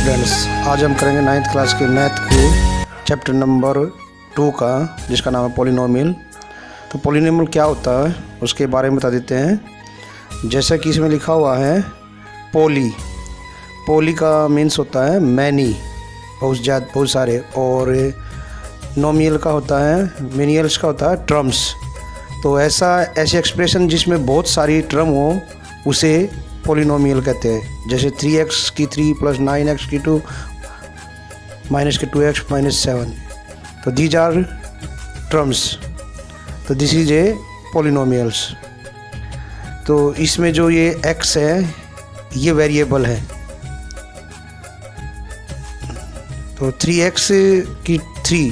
Students, आज हम करेंगे 9th क्लास के मैथ के चैप्टर नंबर 2 का, जिसका नाम है पॉलिनोमियल। तो पॉलिनोमियल क्या होता है उसके बारे में बता देते हैं। जैसा कि इसमें लिखा हुआ है पोली का मीन्स होता है मैनी, बहुत सारे, और नोमियल का होता है, मिनियल्स का होता है ट्रम्स। तो ऐसे एक्सप्रेशन जिसमें बहुत सारी ट्रम हो उसे पॉलिनोमियल कहते हैं। जैसे 3x की 3 प्लस 9x की 2 माइनस के 2x माइनस 7, तो दीज आर ट्रम्स। तो दिस इज ए पॉलिनोमियल्स। तो इसमें जो ये x है ये वेरिएबल है। तो 3x की 3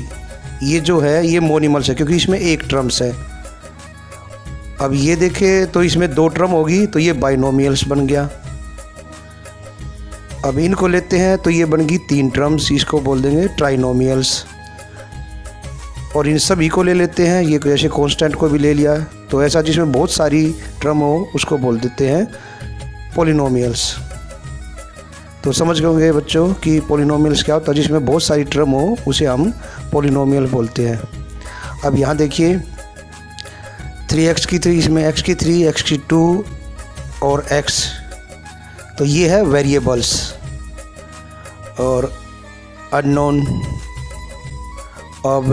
ये जो है ये मोनिमल्स है, क्योंकि इसमें एक ट्रम्स है। अब ये देखें तो इसमें 2 ट्रम होगी, तो ये बाइनोमियल्स बन गया। अब इनको लेते हैं तो ये बन गई 3 ट्रम्स, इसको बोल देंगे ट्राइनोमियल्स। और इन सभी को ले लेते हैं, ये जैसे कांस्टेंट को भी ले लिया, तो ऐसा जिसमें बहुत सारी ट्रम हो उसको बोल देते हैं पॉलिनोमियल्स। तो समझ गए होंगे बच्चों कि पॉलिनोमियल्स क्या होता है। जिसमें बहुत सारी ट्रम हो उसे हम पॉलिनोमियल बोलते हैं। अब यहाँ देखिए 3x की 3, इसमें x की 3, x की 2 और x, तो ये है वेरिएबल्स और अननोन। अब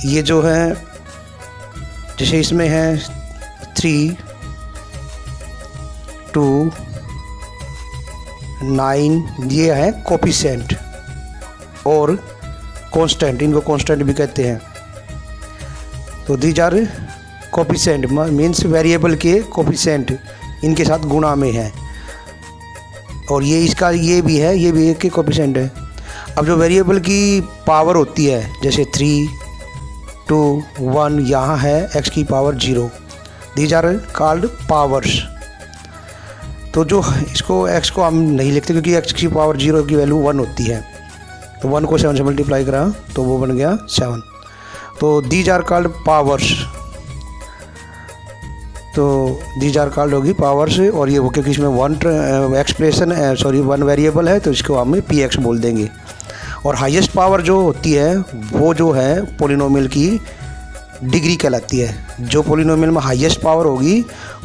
ये जो है जैसे इसमें है 3, 2, 9, ये है कोफिशिएंट और कांस्टेंट, इनको कांस्टेंट भी कहते हैं। तो these are coefficient means variable के कोफिशिएंट इनके साथ गुणा में है, और ये इसका ये भी है, ये भी एक के कोफिशिएंट है। अब जो वेरिएबल की पावर होती है जैसे 3, 2, 1, यहाँ है x की power 0, these are called powers. तो जो इसको x को हम नहीं लिखते क्योंकि x की पावर 0 की वैल्यू 1 होती है। तो 1 को 7 से मल्टीप्लाई करा तो वो बन गया 7। तो दीज आर कॉल्ड पावर्स। तो दीज आर कॉल्ड होगी पावर्स। और ये वो क्योंकि इसमें वन वेरिएबल है तो इसको हम px बोल देंगे। और हाईएस्ट पावर जो होती है वो जो है पॉलिनोमियल की डिग्री कहलाती है। जो पॉलिनोमियल में हाईएस्ट पावर होगी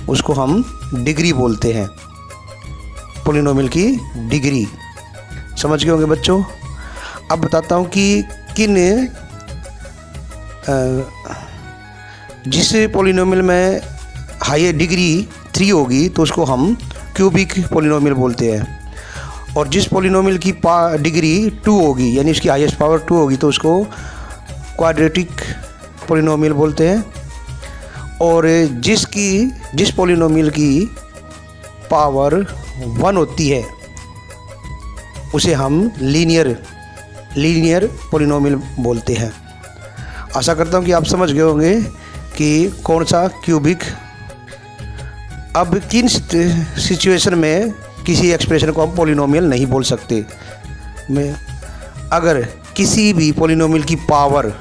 उसको हम डिग्री बोलते हैं, पॉलिनोमियल की डिग्री। समझ गए होंगे बच्चों। अब बताता हूँ कि जिस पॉलिनोमियल में हाई डिग्री 3 होगी तो उसको हम क्यूबिक पॉलिनोमियल बोलते हैं। और जिस पॉलिनोमियल की डिग्री 2 होगी यानी इसकी हाईएस्ट पावर 2 होगी तो उसको क्वाड्रेटिक पॉलिनोमियल बोलते हैं। और जिस पॉलिनोमियल की पावर 1 होती है उसे हम लीनियर पॉलिनोमियल बोलते हैं। आशा करता हूँ कि आप समझ गए होंगे कि कौन सा क्यूबिक। अब किन सिचुएशन में किसी एक्सप्रेशन को हम पॉलिनोमियल नहीं बोल सकते। अगर किसी भी पॉलिनोमियल की पावर,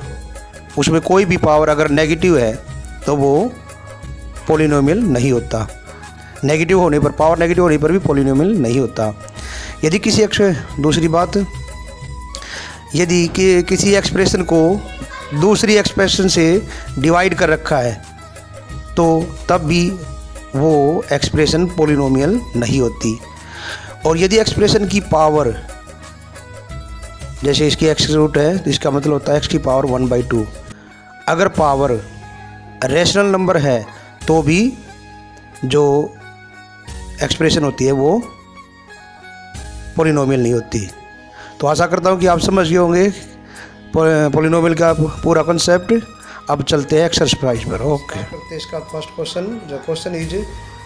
उसमें कोई भी पावर अगर नेगेटिव है तो वो पॉलिनोमियल नहीं होता। नेगेटिव होने पर, पावर नेगेटिव होने पर भी पॉलिनोमियल नहीं होता। यदि दूसरी बात, यदि किसी एक्सप्रेशन को दूसरी एक्सप्रेशन से डिवाइड कर रखा है तो तब भी वो एक्सप्रेशन पॉलिनोमियल नहीं होती। और यदि एक्सप्रेशन की पावर, जैसे इसकी x रूट है तो इसका मतलब होता है x की पावर 1/2, अगर पावर रैशनल नंबर है तो भी जो एक्सप्रेशन होती है वो पॉलिनोमियल नहीं होती। तो आशा करता हूँ कि आप समझ गए होंगे पॉलिनोमियल का पूरा कॉन्सेप्ट। अब चलते हैं एक्सरसाइज पर। ओके, इसका फर्स्ट क्वेश्चन, जो question is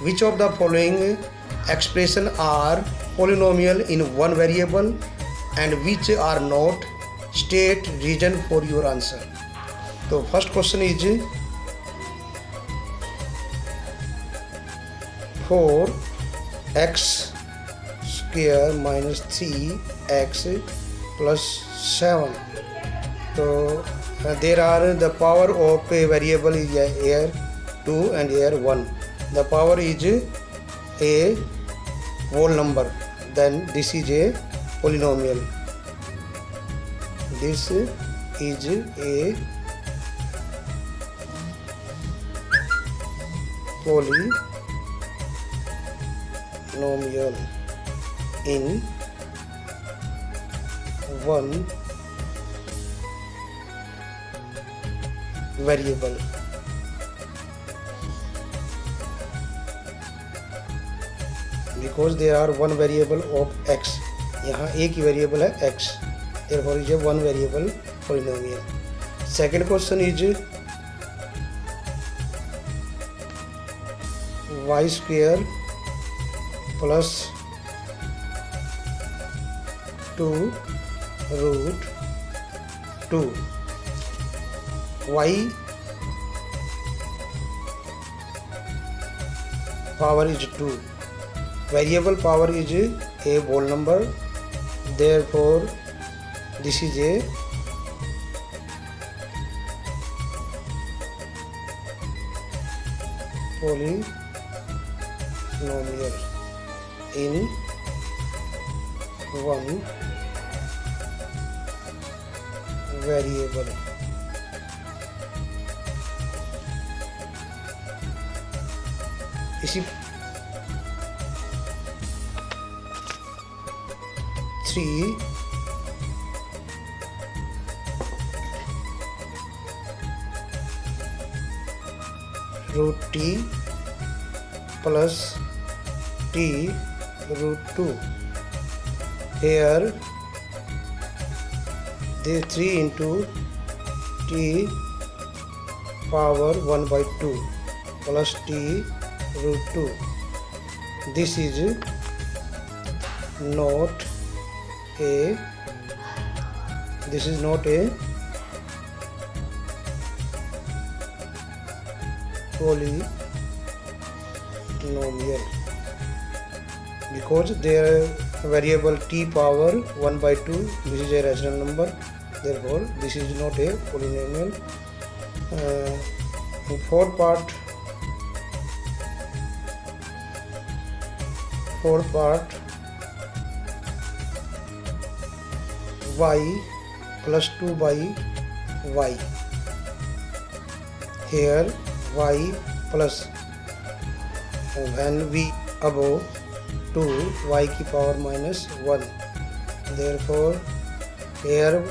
which of the following expression are polynomial in one variable and which are not, state reason for your answer. तो first question is 4x square minus 3x plus 7। तो there are the power of a variable is here 2 and here 1. The power is a whole number, then this is a polynomial. This is a polynomial in one variable. Because there are one variable of x, यहाँ एक ही variable है x, therefore is a one variable polynomial. Second question is y square plus 2 root 2. Y power is 2. Variable power is a whole number, therefore this is a polynomial in one variable. इसी 3 root t plus t root 2. Here the 3 into t power 1 by 2 plus t root 2. This is not a polynomial because their variable t power 1 by 2, this is a rational number, therefore this is not a polynomial. In fourth part y plus 2 by y. Here y plus when we above 2 y की power minus 1, therefore here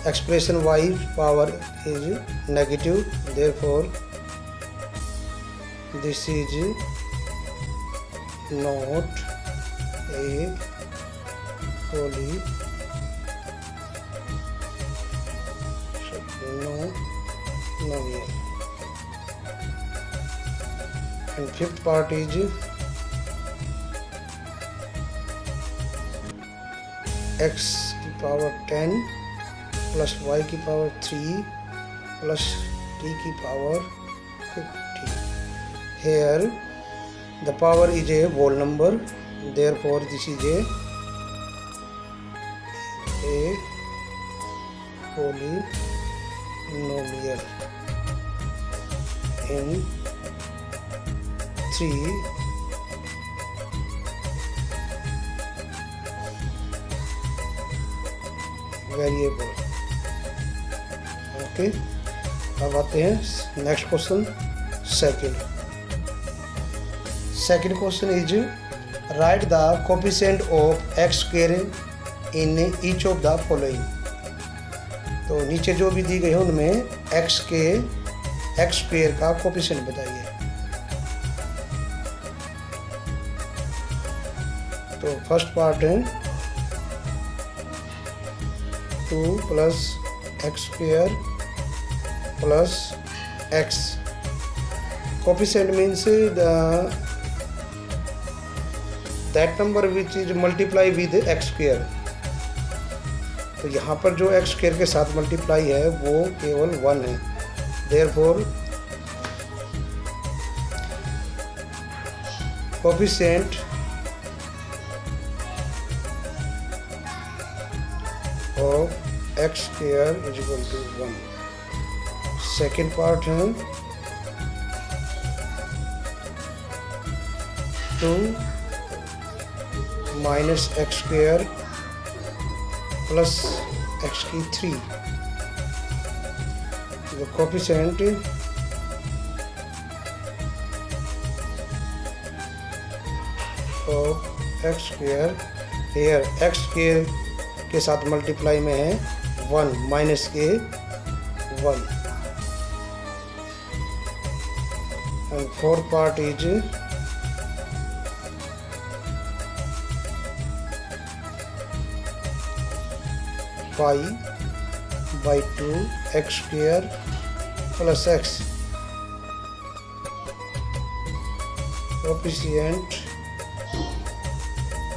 expression y power is negative, therefore this is not a polynomial. And fifth part is x की power 10 plus y की power 3 plus t की power 50. Here the power is a whole number, therefore this is a polynomial in 3 variable. Okay, अब आते हैं next question. Second question is right the coefficient of x square in each of the following. तो नीचे जो भी दी गई है उनमें एक्स स्क्वायर का कोफिशिएंट बताइए. तो फर्स्ट पार्ट है 2 plus x square plus x. Coefficient means that number which is multiply with x square. तो यहाँ पर जो x square के साथ मल्टीप्लाई है वो केवल 1 है, therefore coefficient of x square is equal to 1. Second part है 2 minus x square plus x की 3. The coefficient of x square, here x square के साथ मल्टीप्लाई में है 1 माइनस के 1, and fourth part is pi by 2 x square plus x. Coefficient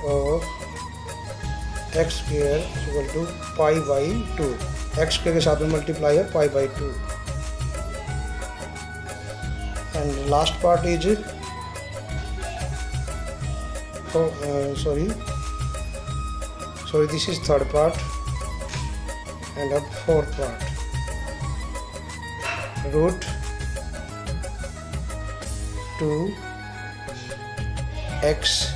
of x square is equal to pi by 2. x square के साथ में multiply है pi by 2. And last part is sorry, this is third part, and a fourth part, root 2 x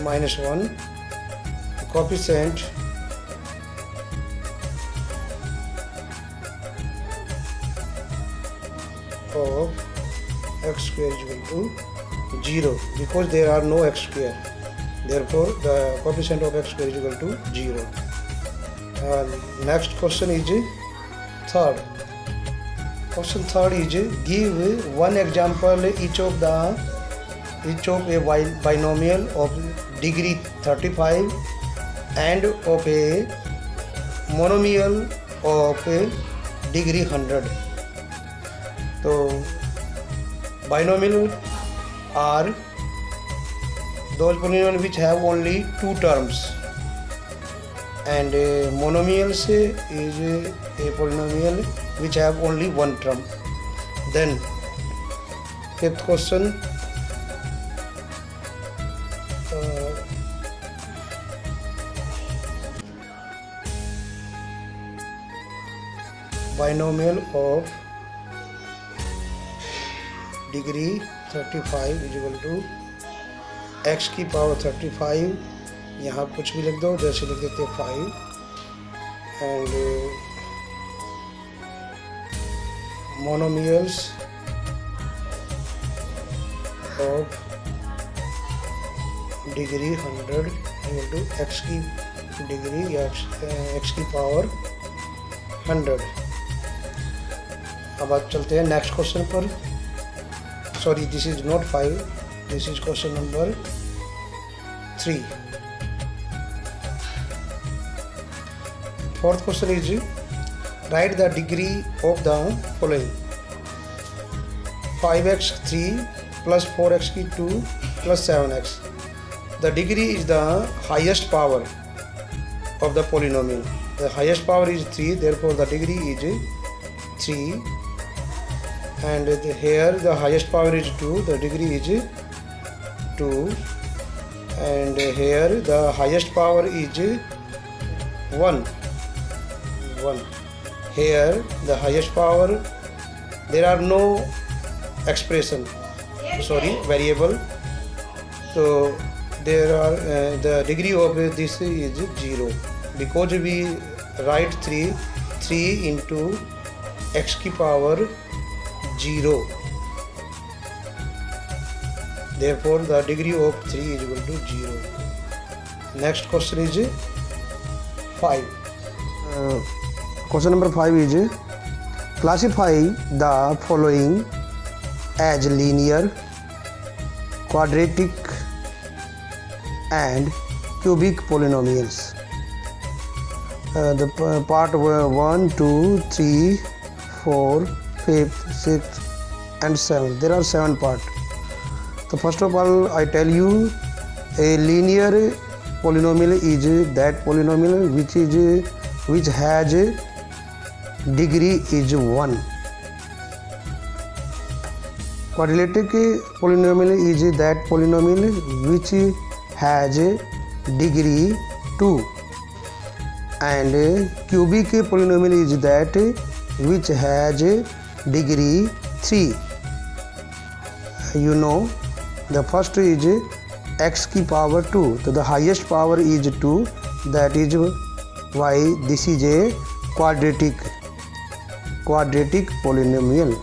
minus 1, coefficient of x square is equal to 0, because there are no x square, therefore the coefficient of x square is equal to 0. Next question is third. Question third is give one example each of a binomial of degree 35 and of a monomial of degree 100. तो binomial are those polynomials which have only two terms, and monomials is a polynomial which have only one term. Then fifth question, binomial of degree 35 is equal to x की power 35, यहाँ कुछ भी लिख दो, जैसे लिख देते 5, and monomials of degree 100 equal to x की डिग्री या x की पावर 100. अब आप चलते हैं नेक्स्ट क्वेश्चन पर. Sorry, this is not 5, this is question number 3. Fourth question is write the degree of the following: 5x3 plus 4x2 plus 7x. The degree is the highest power of the polynomial. The highest power is 3, therefore the degree is 3. And here the highest power is 2, the degree is 2, and here the highest power is 1. Here the highest power, there are no expression, variable, so there are the degree of this is 0, because we write 3 into x की power 0, therefore the degree of 3 is equal to 0. Next question is 5. Question number 5 is classify the following as linear, quadratic and cubic polynomials. The part 1, 2, 3, 4, 5th, 6th and 7th. There are 7 parts. So first of all, I tell you, a linear polynomial is that polynomial which has degree is 1. Quadratic polynomial is that polynomial which has degree 2, and cubic polynomial is that which has degree 3. you know the first is x की power 2, तो the highest power is 2, that is why this is a quadratic polynomial.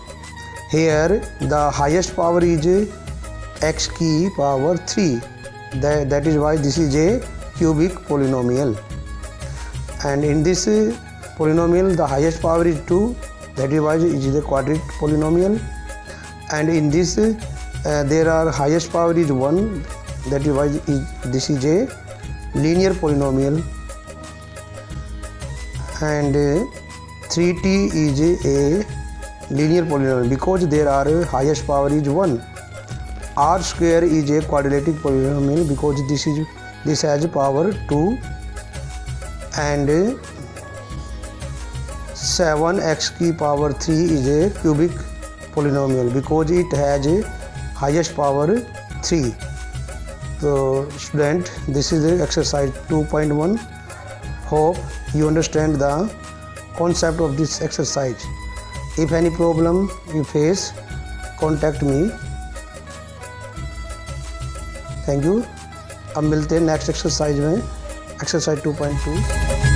Here the highest power is x की power 3, that is why this is a cubic polynomial. And in this polynomial the highest power is 2, that is why it is a quadratic polynomial. And in this there are highest power is 1, that is why this is a linear polynomial. And 3t is a linear polynomial because there are highest power is 1. R square is a quadratic polynomial because this has power 2. And 7x की power 3 is a cubic polynomial because it has a highest power 3. So student, this is the exercise 2.1. Hope you understand the concept of this exercise. If any problem you face, contact me. Thank you. अब मिलते हैं next exercise में, exercise 2.2।